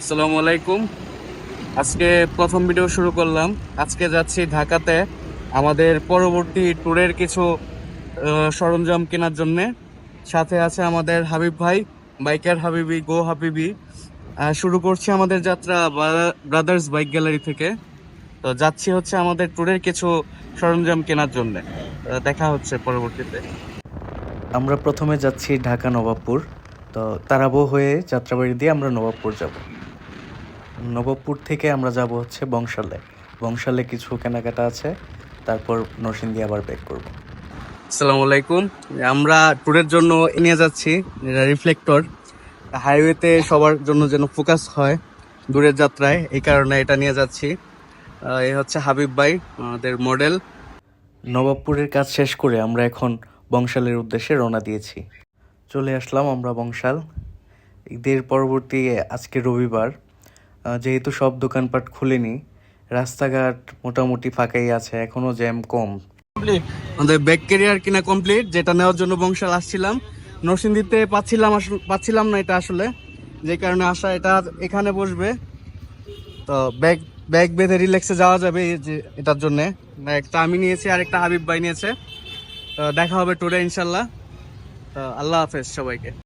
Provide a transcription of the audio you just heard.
আসসালামু আলাইকুম। আজকে প্রথম ভিডিও শুরু করলাম। আজকে যাচ্ছি ঢাকাতে আমাদের পরবর্তী ট্যুরের কিছু সরঞ্জাম কেনার জন্য। সাথে আছে আমাদের হাবিব ভাই, বাইকার হাবিবি গো হাবিবি। শুরু করছি আমাদের যাত্রা ব্রাদার্স বাইক গ্যালারি থেকে। তো যাচ্ছি হচ্ছে আমাদের ট্যুরের কিছু সরঞ্জাম কেনার জন্য। দেখা হচ্ছে পরবর্তীতে। আমরা প্রথমে যাচ্ছি ঢাকা নবাবপুর। তো তারাবো হয়ে যাত্রাবাড়ি দিয়ে আমরা নবাবপুর যাব। নবাবপুর থেকে আমরা যাব হচ্ছে বংশালে। বংশালে কিছু কেনাকাটা আছে, তারপর নরসিংদী আবার ব্যাক করব। আসসালামু আলাইকুম। আমরা ট্যুরের জন্য নিয়ে যাচ্ছি রিফ্লেক্টর। হাইওয়েতে সবার জন্য যেন ফোকাস হয় দূরের যাত্রায়, এই কারণে এটা নিয়ে যাচ্ছি। এই হচ্ছে হাবিব ভাই, আমাদের মডেল। নবাবপুরের কাজ শেষ করে আমরা এখন বংশালের উদ্দেশ্যে রওনা দিয়েছি। চলে আসলাম আমরা বংশাল। ঈদের পরবর্তী আজকে রবিবার, যেহেতু সব দোকানপাট খুলেনি, রাস্তাঘাট মোটামুটি ফাঁকাই আছে, এখনও জ্যাম কম। কমপ্লিট, আমাদের ব্যাক ক্যারিয়ার কিনা কমপ্লিট, যেটা নেওয়ার জন্য বংশাল আসছিলাম। নরসিংদীতে পাচ্ছিলাম না এটা আসলে, যে কারণে আসা। এটা এখানে বসবে, তো ব্যাগ ব্যাগ বেঁধে রিল্যাক্সে যাওয়া যাবে এই যে এটার জন্য। একটা আমি নিয়েছি আর একটা হাবিব ভাই নিয়েছে। তো দেখা হবে ট্যুরে ইনশাল্লাহ। তো আল্লাহ হাফেজ সবাইকে।